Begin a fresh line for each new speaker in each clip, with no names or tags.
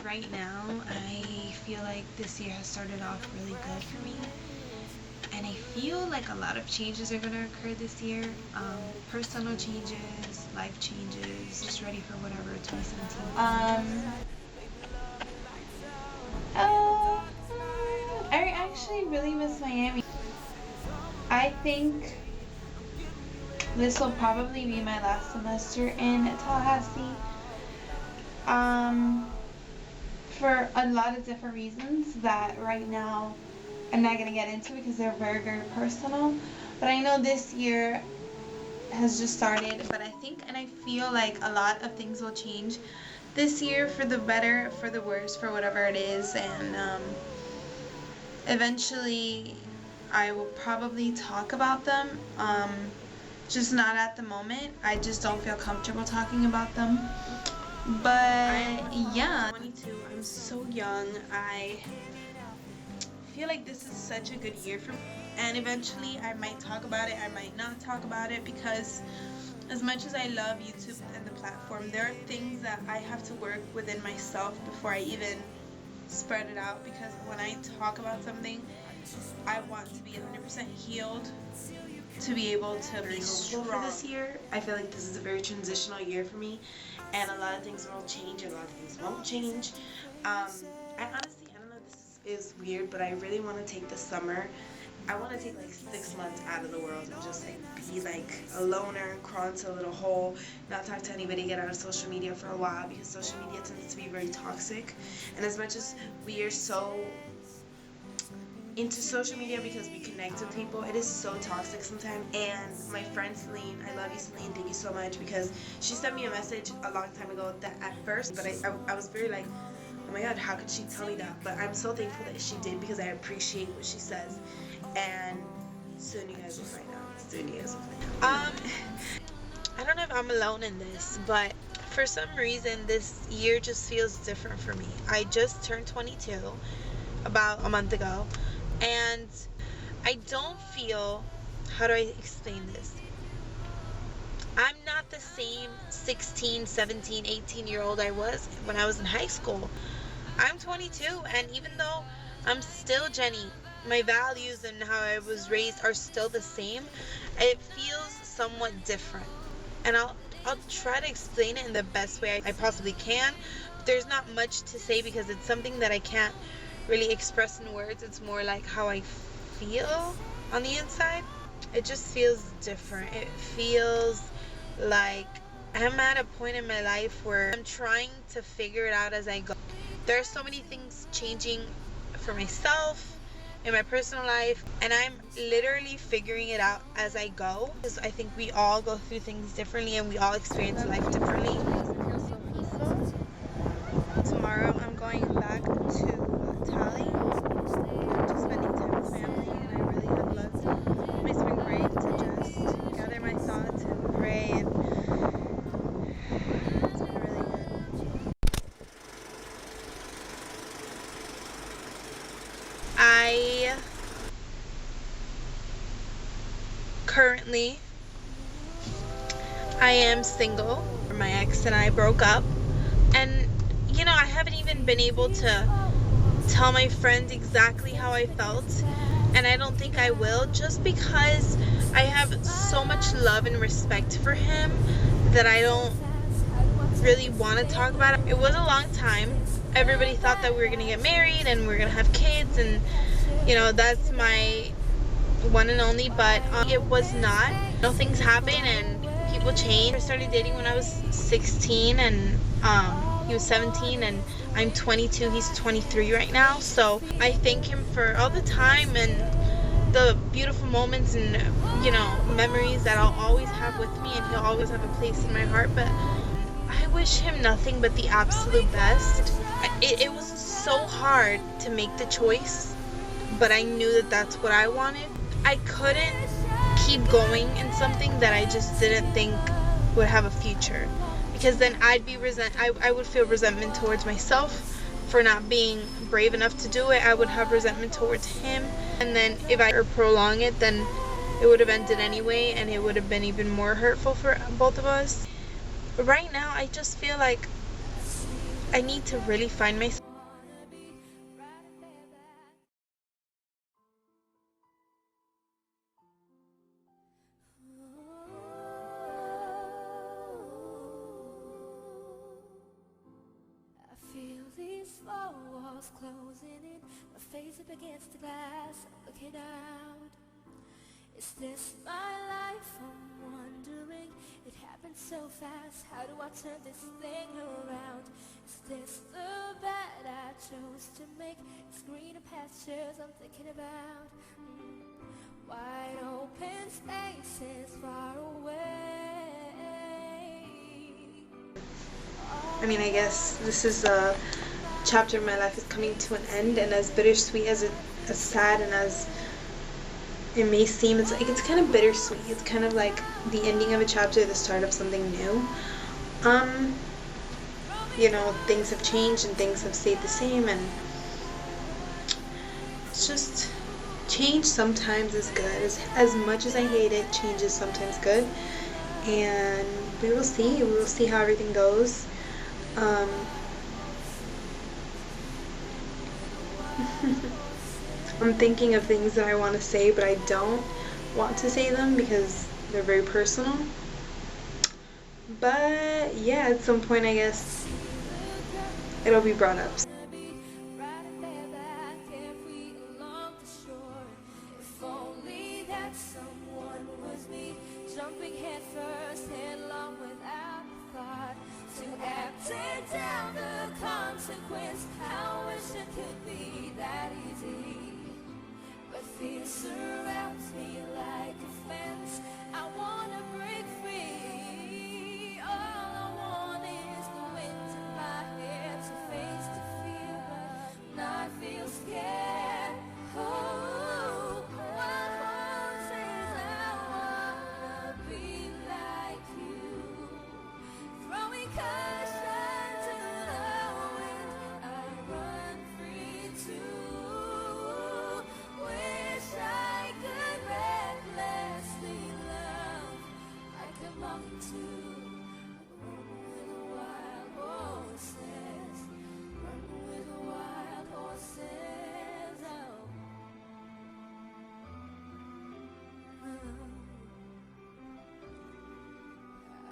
right now, I feel like this year has started off really good for me. And I feel like a lot of changes are going to occur this year. Personal changes, life changes, just ready for whatever 2017.
I actually really miss Miami. I think this will probably be my last semester in Tallahassee. For a lot of different reasons that right now I'm not going to get into because they're very, very personal. But I know this year has just started, but I think and I feel like a lot of things will change this year for the better, for the worse, for whatever it is. And eventually I will probably talk about them, just not at the moment. I just don't feel comfortable talking about them. But yeah,
22, I'm so young. I feel like this is such a good year for me, and eventually I might talk about it, I might not talk about it, because as much as I love YouTube and the platform, there are things that I have to work within myself before I even spread it out, because when I talk about something, I want to be 100% healed to be able to be strong for this year. I feel like this is a very transitional year for me, and a lot of things will change and a lot of things won't change. I honestly, I don't know if this is weird, but I really want to take the summer. I want to take like 6 months out of the world and just like be like a loner, crawl into a little hole, not talk to anybody, get out of social media for a while, because social media tends to be very toxic. And as much as we are so into social media because we connect with people, it is so toxic sometimes. And my friend Celine, I love you Celine, thank you so much, because she sent me a message a long time ago that at first, but I was very like, oh my god, how could she tell me that? But I'm so thankful that she did, because I appreciate what she says. And soon you guys will find out. Soon you guys will find out. I don't know if I'm alone in this, but for some reason this year just feels different for me. I just turned 22 about a month ago, and I don't feel, how do I explain this? I'm not the same 16, 17, 18-year-old I was when I was in high school. I'm 22, and even though I'm still Jenny, my values and how I was raised are still the same, it feels somewhat different. And I'll try to explain it in the best way I possibly can. But there's not much to say because it's something that I can't really express in words. It's more like how I feel on the inside. It just feels different. It feels like I'm at a point in my life where I'm trying to figure it out as I go. There are so many things changing for myself in my personal life, and I'm literally figuring it out as I go, because I think we all go through things differently and we all experience life differently. It feels so peaceful. Tomorrow I'm going back to Tally. I'm just spending time with family, and I really have loved my spring break to just gather my thoughts and pray, and it's been really good. Currently, I am single. My ex and I broke up, and I haven't even been able to tell my friends exactly how I felt, and I don't think I will, just because I have so much love and respect for him that I don't really want to talk about it. It was a long time. Everybody thought that we were going to get married and we were going to have kids, and that's my one and only, but it was not. Things happen and people change. I started dating when I was 16, and he was 17, and I'm 22. He's 23 right now. So I thank him for all the time and the beautiful moments and memories that I'll always have with me, and he'll always have a place in my heart. But I wish him nothing but the absolute best. It was so hard to make the choice, but I knew that that's what I wanted. I couldn't keep going in something that I just didn't think would have a future, because then I would feel resentment towards myself for not being brave enough to do it. I would have resentment towards him, and then if I prolong it, then it would have ended anyway, and it would have been even more hurtful for both of us. But right now I just feel like I need to really find myself.
I feel these four walls closing in, my face up against the glass, I'm looking out. Is this my life? I'm wondering. It happened so fast, how do I turn this thing around? Is this the bed I chose to make? It's greener pastures I'm thinking about. Wide open spaces far away.
I mean, I guess this is a chapter of my life is coming to an end, and as bittersweet as as sad and as it may seem, it's kind of bittersweet. It's kind of like the ending of a chapter, the start of something new. You know, things have changed and things have stayed the same, and it's just change sometimes is good. As much as I hate it, change is sometimes good, and we will see. We will see how everything goes. I'm thinking of things that I want to say, but I don't want to say them because they're very personal. But yeah, at some point I guess it'll be brought up.
Jumping head first, headlong without thought, to act it down the consequence. I wish it could be that easy, but fear surrounds me like a fence. I wanna break free. All I want is the wind in my hair to face the fear, but not feel scared. Oh, what was it? I wanna be like you, throwing caution to the wind. I run free too. Wish I could recklessly love like I'm longing to. Run with the wild horses. Run with the wild horses. Oh.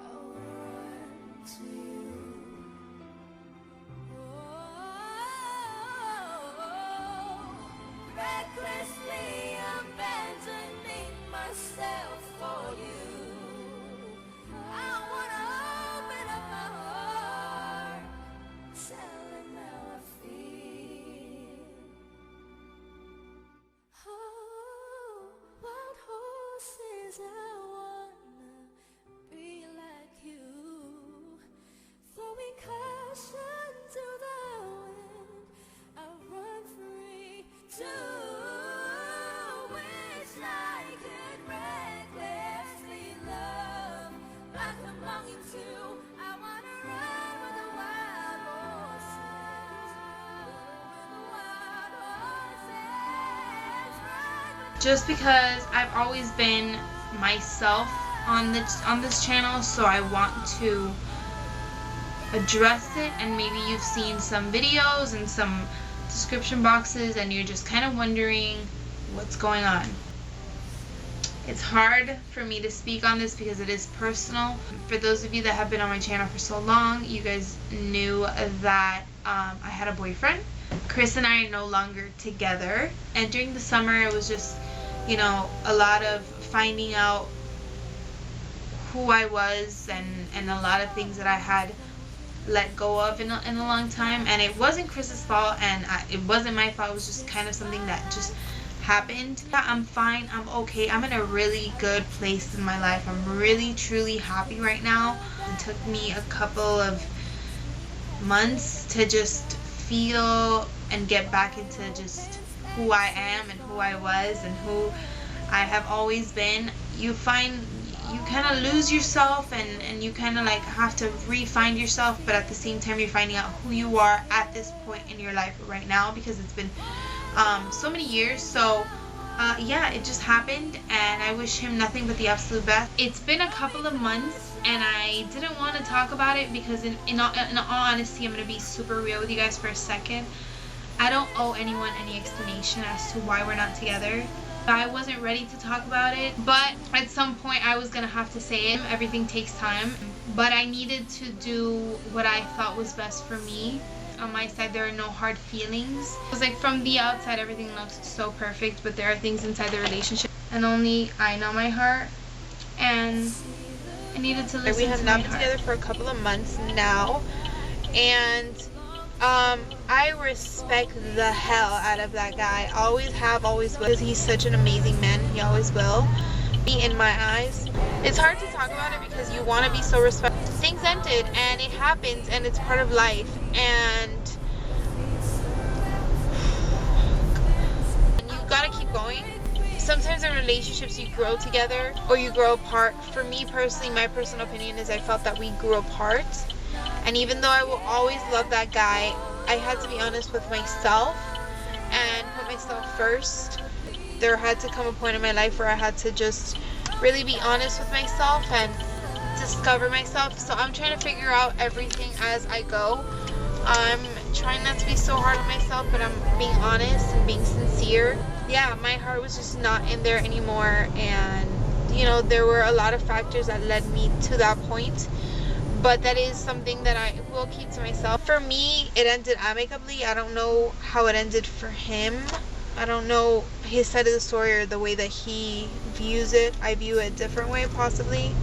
I'll run to you. Recklessly abandoning myself for you. I wanna open up my heart, tell him how I feel. Oh, wild horses, I wanna be like you, throwing caution to the wind. I run free too. Wish I could recklessly love like I'm longing to. I wanna run with the wild horses. With the wild horses. Run with
Just because I've always been myself on this channel, so I want to address it. And maybe you've seen some videos and some description boxes and you're just kind of wondering what's going on. It's hard for me to speak on this because it is personal. For those of you that have been on my channel for so long, you guys knew that I had a boyfriend. Chris and I are no longer together, and during the summer it was just, you know, a lot of finding out who I was and a lot of things that I had let go of in a long time. And it wasn't Chris's fault, and it wasn't my fault. It was just kind of something that just happened. Yeah, I'm fine, I'm okay, I'm in a really good place in my life. I'm really truly happy right now. It took me a couple of months to just feel and get back into just who I am and who I was and who I have always been. You kind of lose yourself, and you kind of like have to re-find yourself, but at the same time you're finding out who you are at this point in your life right now, because it's been so many years. So yeah, it just happened, and I wish him nothing but the absolute best. It's been a couple of months,
and I didn't want to talk about it because in all honesty, I'm going to be super real with you guys for a second. I don't owe anyone any explanation as to why we're not together. I wasn't ready to talk about it, but at some point I was going to have to say it. Everything takes time, but I needed to do what I thought was best for me. On my side, there are no hard feelings. It was like from the outside, everything looks so perfect, but there are things inside the relationship, and only I know my heart, and I needed to listen to my heart.
We have not been together for a couple of months now, and I respect the hell out of that guy. Always have, always will. Because he's such an amazing man. He always will be in my eyes. It's hard to talk about it because you want to be so respectful. Things ended and it happens and it's part of life. And you gotta keep going. Sometimes in relationships you grow together or you grow apart. For me personally, my personal opinion is I felt that we grew apart. And even though I will always love that guy, I had to be honest with myself and put myself first. There had to come a point in my life where I had to just really be honest with myself and discover myself. So I'm trying to figure out everything as I go. I'm trying not to be so hard on myself, but I'm being honest and being sincere. Yeah, my heart was just not in there anymore, and you know, there were a lot of factors that led me to that point. But that is something that I will keep to myself. For me, it ended amicably. I don't know how it ended for him. I don't know his side of the story or the way that he views it. I view it a different way, possibly.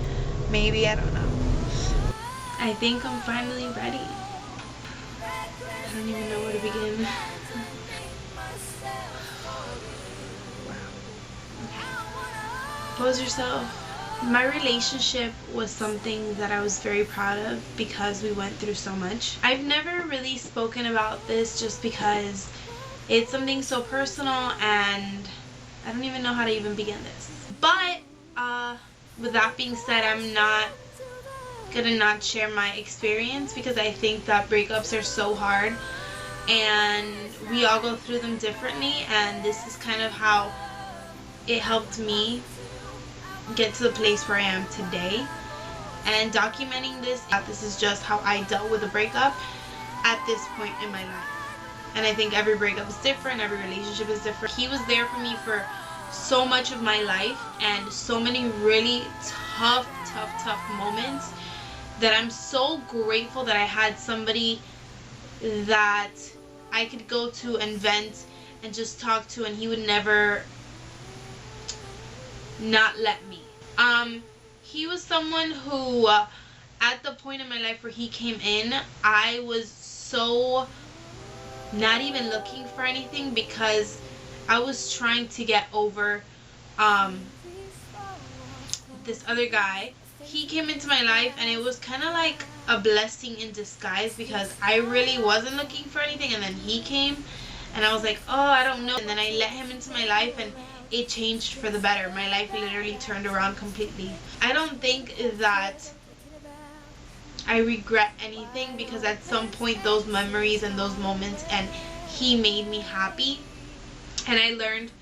Maybe, I don't know.
I think I'm finally ready. I don't even know where to begin. Wow. Pose yourself. My relationship was something that I was very proud of because we went through so much. I've never really spoken about this just because it's something so personal and I don't even know how to even begin this. But with that being said, I'm not gonna not share my experience because I think that breakups are so hard and we all go through them differently, and this is kind of how it helped me get to the place where I am today. And documenting this is just how I dealt with a breakup at this point in my life. And I think every breakup is different, every relationship is different. He was there for me for so much of my life and so many really tough moments that I'm so grateful that I had somebody that I could go to and vent and just talk to, and he would never not let me. He was someone who at the point in my life where he came in, I was so not even looking for anything because I was trying to get over this other guy. He came into my life and it was kind of like a blessing in disguise because I really wasn't looking for anything, and then he came and I was like, oh, I don't know, and then I let him into my life and it changed for the better. My life literally turned around completely. I don't think that I regret anything because at some point those memories and those moments, and he made me happy, and I learned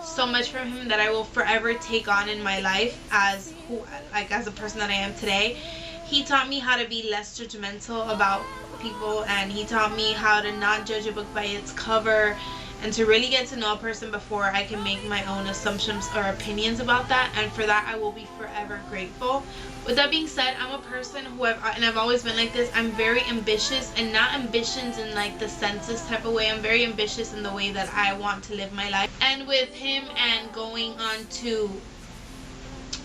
so much from him that I will forever take on in my life as a person that I am today. He taught me how to be less judgmental about people, and he taught me how to not judge a book by its cover and to really get to know a person before I can make my own assumptions or opinions about that, and for that I will be forever grateful. With that being said, I'm a person who I've always been like this. I'm very ambitious, and not ambitions in like the census type of way. I'm very ambitious in the way that I want to live my life. And with him and going on to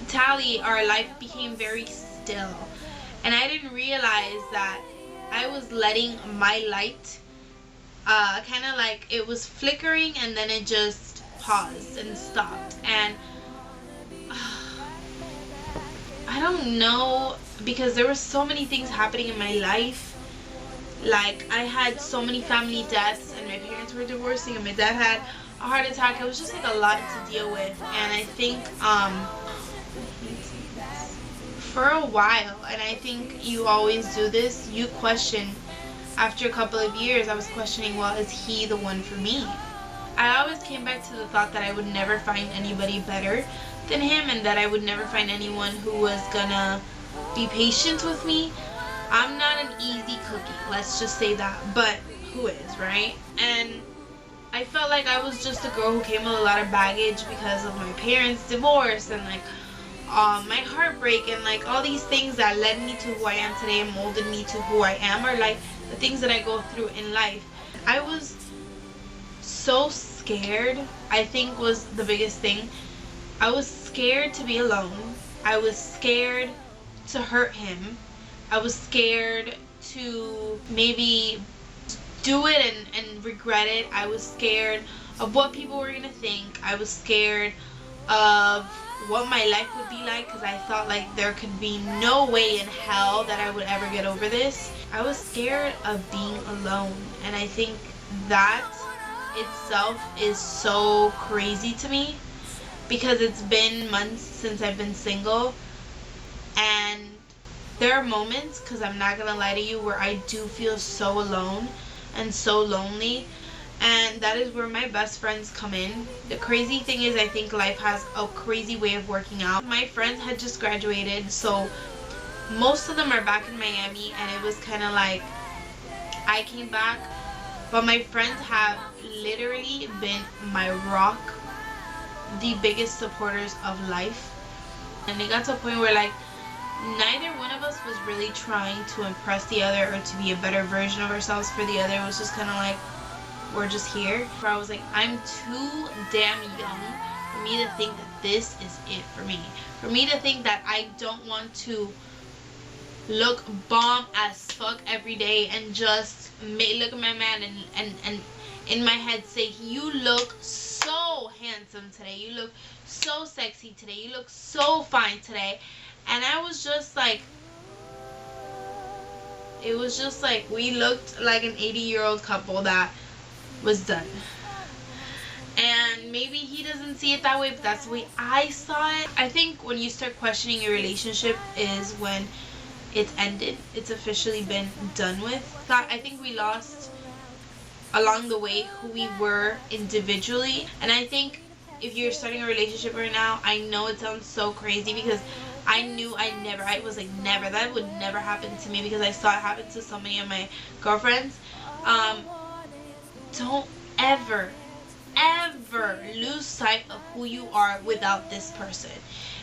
Tally, our life became very still, and I didn't realize that I was letting my light kind of like it was flickering, and then it just paused and stopped. And I don't know, because there were so many things happening in my life. Like, I had so many family deaths, and my parents were divorcing, and my dad had a heart attack. It was just like a lot to deal with. And I think for a while, and I think you always do this, you question. After a couple of years, I was questioning, well, is he the one for me? I always came back to the thought that I would never find anybody better than him, and that I would never find anyone who was gonna
be patient with me. I'm not an easy cookie, let's just say that, but who is, right? And I felt like I was just a girl who came with a lot of baggage because of my parents' divorce and like my heartbreak and like all these things that led me to who I am today and molded me to who I am, or like the things that I go through in life. I was so scared, I think was the biggest thing. I was scared to be alone. I was scared to hurt him. I was scared to maybe do it and regret it. I was scared of what people were gonna think. I was scared of what my life would be like because I thought like there could be no way in hell that I would ever get over this. I was scared of being alone, and I think that itself is so crazy to me because it's been months since I've been single, and there are moments, because I'm not gonna lie to you, where I do feel so alone and so lonely, and that is where my best friends come in. The crazy thing is I think life has a crazy way of working out. My friends had just graduated, so most of them are back in Miami, and it was kind of like I came back, but my friends have literally been my rock, the biggest supporters of life. And it got to a point where like neither one of us was really trying to impress the other or to be a better version of ourselves for the other. It was just kind of like, we're just here. Where I was like, I'm too damn young for me to think that this is it for me. For me to think that I don't want to look bomb as fuck every day and just look at my man and in my head say, you look so handsome today, you look so sexy today, you look so fine today. And I was just like, it was just like we looked like an 80-year-old couple that was done. And maybe he doesn't see it that way, but that's the way I saw it. I think when you start questioning your relationship is when it's ended. It's officially been done with. I think we lost along the way who we were individually. And I think if you're starting a relationship right now, I know it sounds so crazy because I knew I was like, never, that would never happen to me because I saw it happen to so many of my girlfriends. Don't ever lose sight of who you are without this person.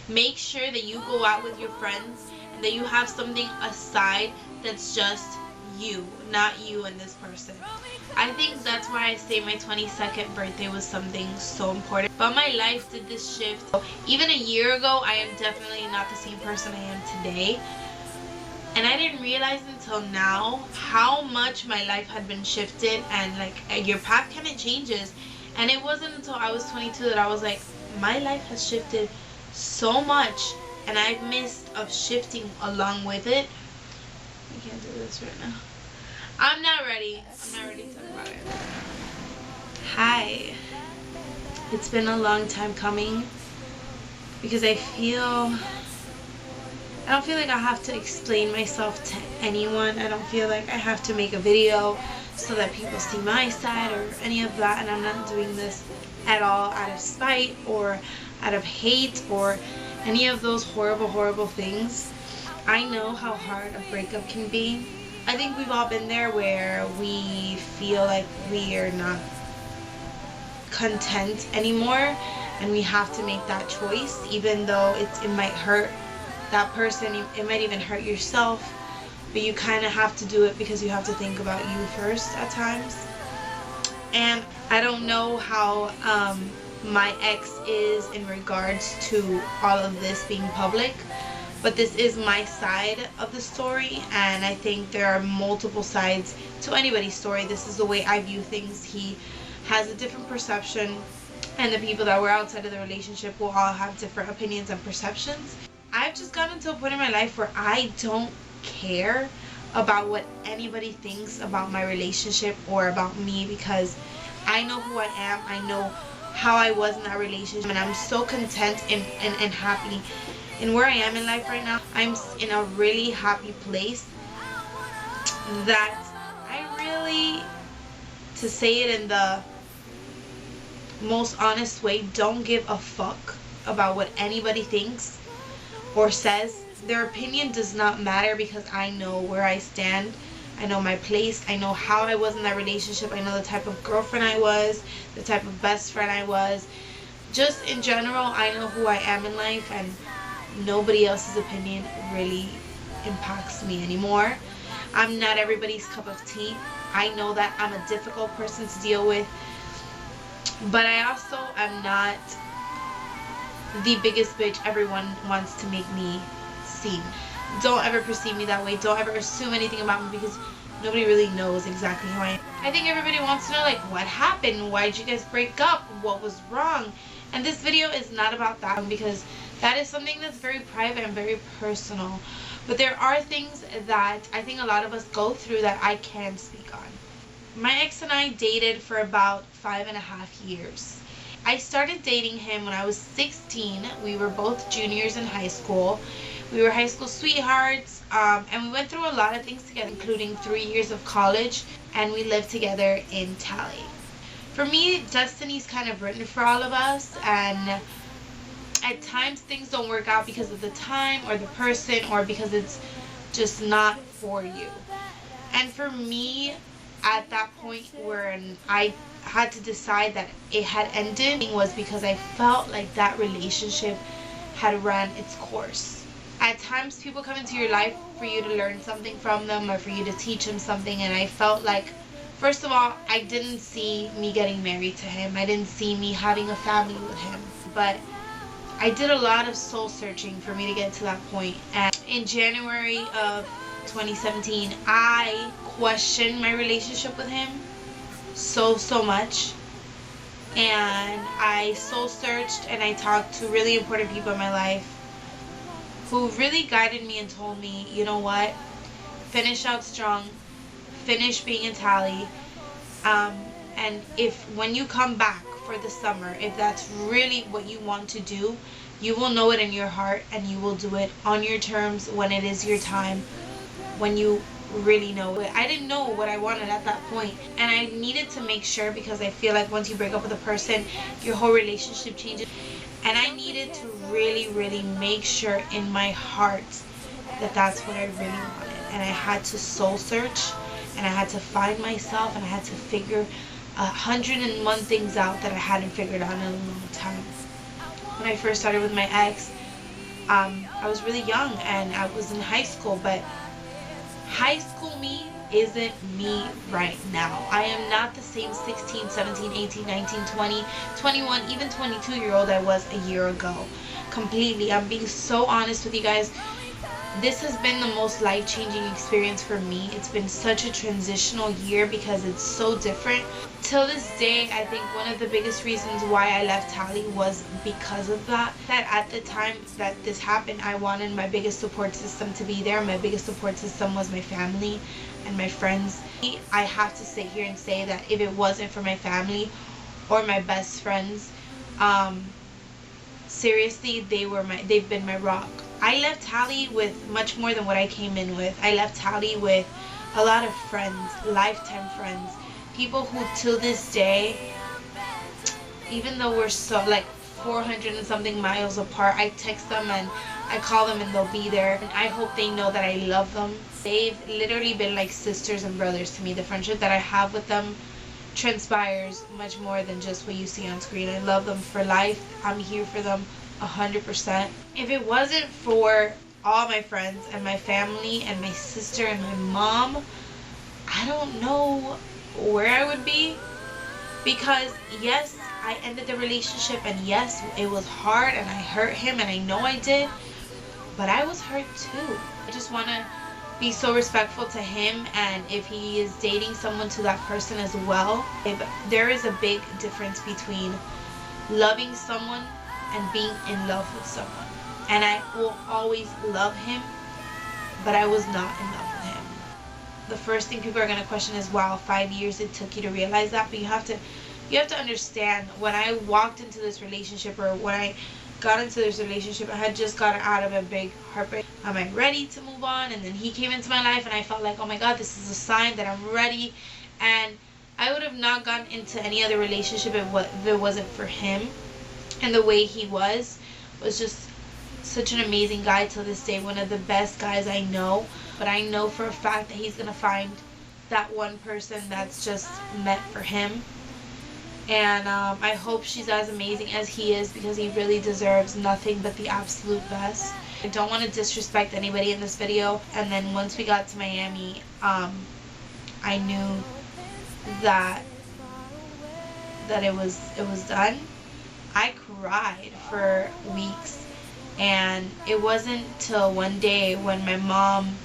Make sure that you go out with your friends and that you have something aside that's just you, not you and this person. I think that's why I say my 22nd birthday was something so important. But my life did this shift. Even a year ago, I am definitely not the same person I am today. And I didn't realize until now how much my life had been shifted, and like your path kind of changes. And it wasn't until I was 22 that I was like, my life has shifted so much and I've missed of shifting along with it. I can't do this right now. I'm not ready to talk about it. Hi. It's been a long time coming because I don't feel like I have to explain myself to anyone. I don't feel like I have to make a video so that people see my side or any of that, and I'm not doing this at all out of spite or out of hate or any of those horrible things. I know how hard a breakup can be. I think we've all been there where we feel like we are not content anymore and we have to make that choice, even though it might hurt that person, it might even hurt yourself, but you kind of have to do it because you have to think about you first at times. And I don't know how my ex is in regards to all of this being public, but this is my side of the story, and I think there are multiple sides to anybody's story. This is the way I view things. He has a different perception, and the people that were outside of the relationship will all have different opinions and perceptions. I've just gotten to a point in my life where I don't care about what anybody thinks about my relationship or about me, because I know who I am. I know how I was in that relationship, and I'm so content and happy in where I am in life right now. I'm in a really happy place that I really, to say it in the most honest way, don't give a fuck about what anybody thinks or says,
their opinion does not matter because I know where I stand. I know my place. I know how I was in that relationship. I know the type of girlfriend I was, the type of best friend I was. Just in general, I know who I am in life, and nobody else's opinion really impacts me anymore. I'm not everybody's cup of tea. I know that I'm a difficult person to deal with, but I also am not the biggest bitch everyone wants to make me seem. Don't ever perceive me that way. Don't ever assume anything about me because nobody really knows exactly who I am. I think everybody wants to know, like, what happened? Why did you guys break up? What was wrong? And this video is not about that because that is something that's very private and very personal. But there are things that I think a lot of us go through that I can speak on. My ex and I dated for about 5.5 years. I started dating him when I was 16. We were both juniors in high school. We were high school sweethearts, and we went through a lot of things together, including 3 years of college, and we lived together in Cali. For me, destiny's kind of written for all of us, and at times things don't work out because of the time or the person or because it's just not for you. And for me, at that point where I had to decide that it had ended was because I felt like that relationship had ran its course. At times people come into your life for you to learn something from them or for you to teach them something, and I felt like, first of all, I didn't see me getting married to him. I didn't see me having a family with him. But I did a lot of soul searching for me to get to that point. And in January of 2017, I questioned my relationship with him so much. And I soul searched and I talked to really important people in my life who really guided me and told me, you know what, finish out strong, finish being in Tally, and if when you come back for the summer, if that's really what you want to do, you will know it in your heart and you will do it on your terms when it is your time, when you really know it. I didn't know what I wanted at that point, and I needed to make sure because I feel like once you break up with a person, your whole relationship changes. And I needed to really make sure in my heart that that's what I really wanted. And I had to soul search, and I had to find myself, and I had to figure 101 things out that I hadn't figured out in a long time. When I first started with my ex, I was really young and I was in high school, but high school me isn't me right now. I am not the same 16, 17, 18, 19, 20, 21, even 22-year-old I was a year ago. Completely. I'm being so honest with you guys. This has been the most life-changing experience for me. It's been such a transitional year because it's so different. Till this day, I think one of the biggest reasons why I left Tally was because of that. That at the time that this happened, I wanted my biggest support system to be there. My biggest support system was my family and my friends. I have to sit here and say that if it wasn't for my family or my best friends, seriously, they've been my rock. I left Tally with much more than what I came in with. I left Tally with a lot of friends, lifetime friends, people who till this day, even though we're so like 400 and something miles apart, I text them and I call them and they'll be there, and I hope they know that I love them. They've literally been like sisters and brothers to me. The friendship that I have with them transpires much more than just what you see on screen. I love them for life. I'm here for them 100%. If it wasn't for all my friends and my family and my sister and my mom, I don't know where I would be. Because yes, I ended the relationship, and yes, it was hard and I hurt him, and I know I did, but I was hurt too. I just want to be so respectful to him, and if he is dating someone, to that person as well. There is a big difference between loving someone and being in love with someone. And I will always love him, but I was not in love with him. The first thing people are going to question is, wow, 5 years it took you to realize that. But you have to understand, when I walked into this relationship, or when I got into this relationship, I had just gotten out of a big heartbreak. Am I ready to move on? And then he came into my life and I felt like, oh my god, this is a sign that I'm ready. And I would have not gotten into any other relationship if it wasn't for him. And the way he was just such an amazing guy till this day, one of the best guys I know. But I know for a fact that he's gonna find that one person that's just meant for him. And I hope she's as amazing as he is, because he really deserves nothing but the absolute best. I don't want to disrespect anybody in this video. And then once we got to Miami, I knew that it was done. I cried for weeks, and it wasn't till one day when my mom,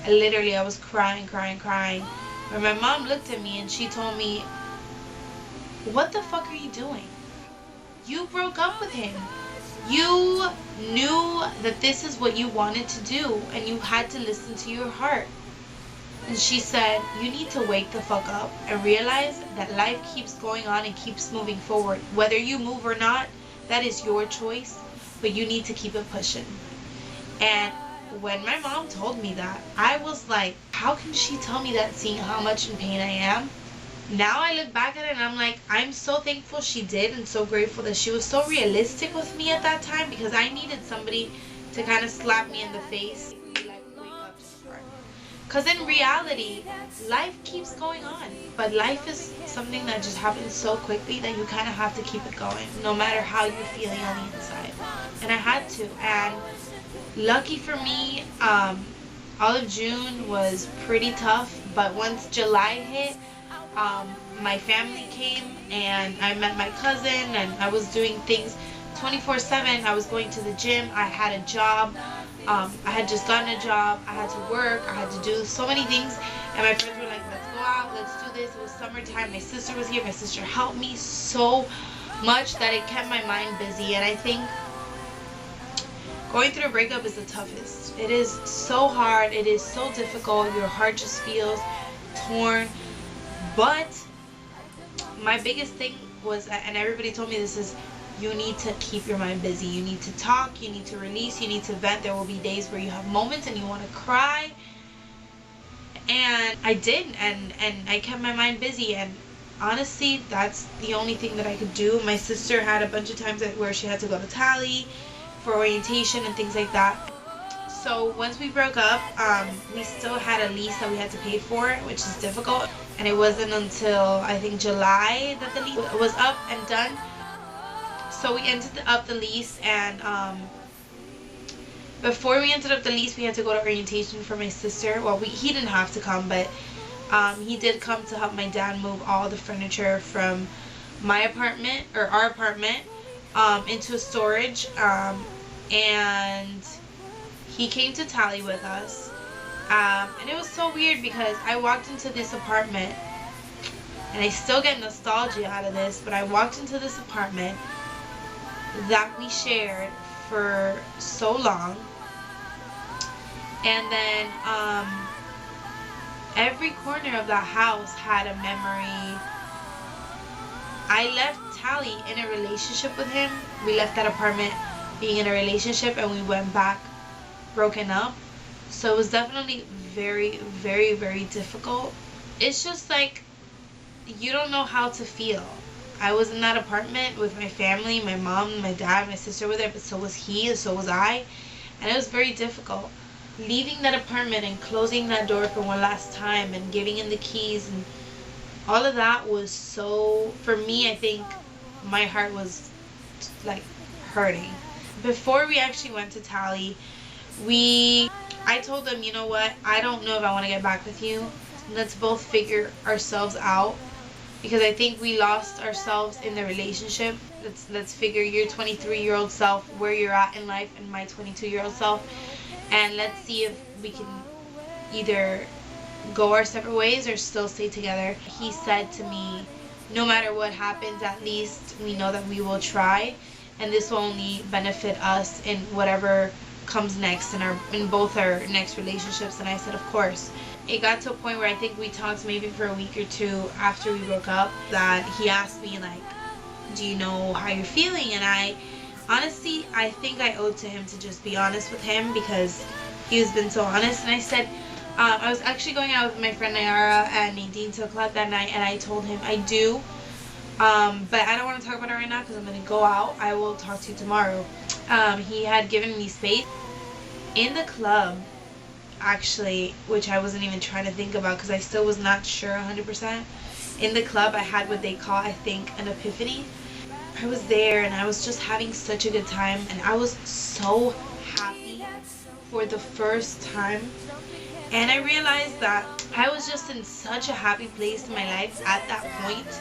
literally I was crying, when my mom looked at me and she told me, "What the fuck are you doing? You broke up with him. You knew that this is what you wanted to do, and you had to listen to your heart." And she said, "You need to wake the fuck up and realize that life keeps going on and keeps moving forward. Whether you move or not, that is your choice, but you need to keep it pushing." And when my mom told me that, I was like, how can she tell me that, seeing how much in pain I am? Now I look back at it and I'm like, I'm so thankful she did, and so grateful that she was so realistic with me at that time, because I needed somebody to kind of slap me in the face. Because in reality, life keeps going on. But life is something that just happens so quickly that you kind of have to keep it going, no matter how you're feeling on the inside. And I had to. And lucky for me, all of June was pretty tough. But once July hit, my family came and I met my cousin, and I was doing things 24/7. I was going to the gym. I had a job. I had just gotten a job. I had to work. I had to do so many things. And my friends were like, let's go out. Let's do this. It was summertime. My sister was here. My sister helped me so much that it kept my mind busy. And I think going through a breakup is the toughest. It is so hard. It is so difficult. Your heart just feels torn. But my biggest thing was, and everybody told me this, is you need to keep your mind busy. You need to talk. You need to release. You need to vent. There will be days where you have moments and you want to cry. And I did, and I kept my mind busy. And honestly, that's the only thing that I could do. My sister had a bunch of times where she had to go to Tally for orientation and things like that. So once we broke up, we still had a lease that we had to pay for, which is difficult. And it wasn't until I think July that the lease was up and done. So we ended up the lease, and before we ended up the lease, we had to go to orientation for my sister. Well, he didn't have to come, but he did come to help my dad move all the furniture from my apartment, or our apartment, into a storage. And he came to Tally with us. And it was so weird because I walked into this apartment, and I still get nostalgia out of this, but I walked into this apartment that we shared for so long, and then every corner of that house had a memory. I left Tally in a relationship with him. We left that apartment being in a relationship, and we went back broken up. So it was definitely very, very, very difficult. It's just like, you don't know how to feel. I was in that apartment with my family, my mom, my dad, my sister were there, but so was he, and so was I. And it was very difficult. Leaving that apartment and closing that door for one last time and giving him the keys, and all of that was so, for me, I think my heart was like hurting. Before we actually went to Tally, I told them, you know what, I don't know if I want to get back with you. Let's both figure ourselves out. Because I think we lost ourselves in the relationship. Let's figure your 23-year-old self, where you're at in life, and my 22-year-old self. And let's see if we can either go our separate ways or still stay together. He said to me, no matter what happens, at least we know that we will try. And this will only benefit us in whatever comes next in both our next relationships. And I said, of course. It got to a point where I think we talked maybe for a week or two after we broke up, that he asked me, like, do you know how you're feeling? And I honestly, I think I owed to him to just be honest with him, because he has been so honest. And I said, I was actually going out with my friend Nayara and Nadine to a club that night, and I told him I do, but I don't want to talk about it right now because I'm going to go out. I will talk to you tomorrow.
He had given me space in the club, actually, which I wasn't even trying to think about because I still was not sure 100%. In the club, I had what they call, I think, an epiphany. I was there and I was just having such a good time, and I was so happy for the first time. And I realized that I was just in such a happy place in my life at that point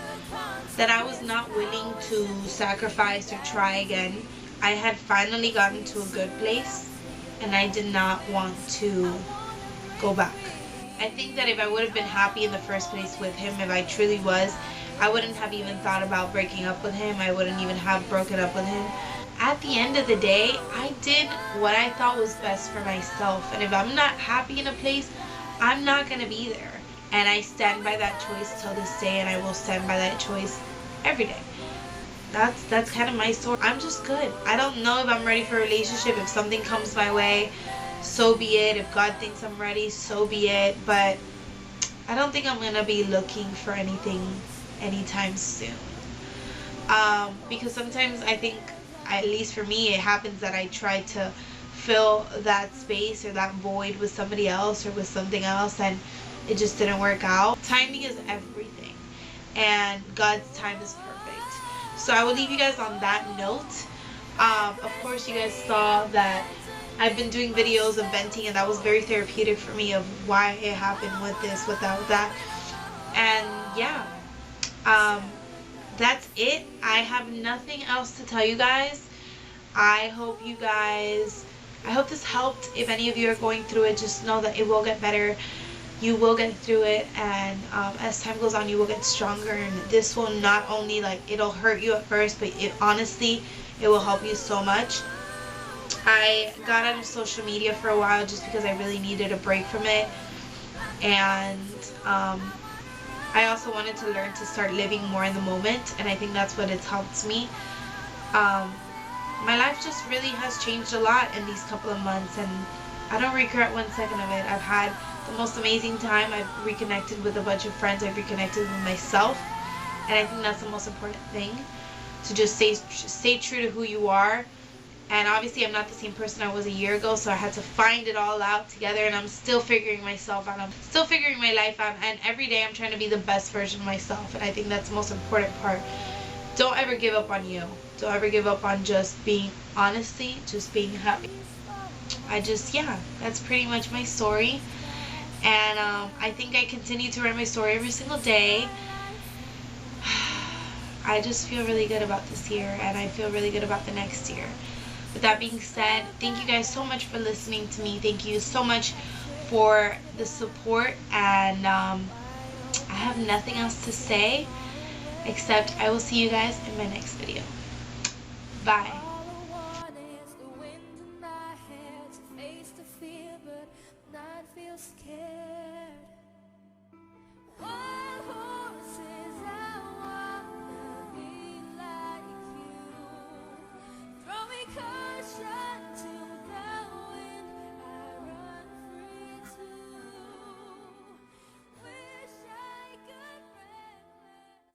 that I was not willing to sacrifice or try again. I had finally gotten to a good place and I did not want to go back. I think that if I would have been happy in the first place with him, if I truly was, I wouldn't have even thought about breaking up with him. I wouldn't even have broken up with him. At the end of the day, I did what I thought was best for myself. And if I'm not happy in a place, I'm not going to be there. And I stand by that choice till this day, and I will stand by that choice every day. That's kind of my story. I'm just good. I don't know if I'm ready for a relationship. If something comes my way, so be it. If God thinks I'm ready, so be it. But I don't think I'm going to be looking for anything anytime soon. Because sometimes I think, at least for me, it happens that I try to fill that space or that void with somebody else or with something else, and it just didn't work out. Timing is everything, and God's time is perfect. So I will leave you guys on that note. Of course, you guys saw that I've been doing videos of venting, and that was very therapeutic for me, of why it happened, with this, with that, with that. And yeah, that's it. I have nothing else to tell you guys. I hope this helped. If any of you are going through it, just know that it will get better. You will get through it, and as time goes on, you will get stronger. And this will not only, like, it'll hurt you at first, but it honestly, it will help you so much. I got out of social media for a while just because I really needed a break from it, and I also wanted to learn to start living more in the moment, and I think that's what it's helped me. My life just really has changed a lot in these couple of months, and I don't regret 1 second of it. I've had the most amazing time. I've reconnected with a bunch of friends. I've reconnected with myself, and I think that's the most important thing, to just stay true to who you are. And obviously I'm not the same person I was a year ago, so I had to find it all out together, and I'm still figuring myself out. I'm still figuring my life out, and every day I'm trying to be the best version of myself, and I think that's the most important part. Don't ever give up on you. Don't ever give up on just being, honestly, just being happy. Yeah, that's pretty much my story. And I think I continue to write my story every single day. I just feel really good about this year, and I feel really good about the next year. With that being said, thank you guys so much for listening to me. Thank you so much for the support, and I have nothing else to say except I will see you guys in my next video. Bye.
All I want is the wind in my hair to face the fear, but not feel scared.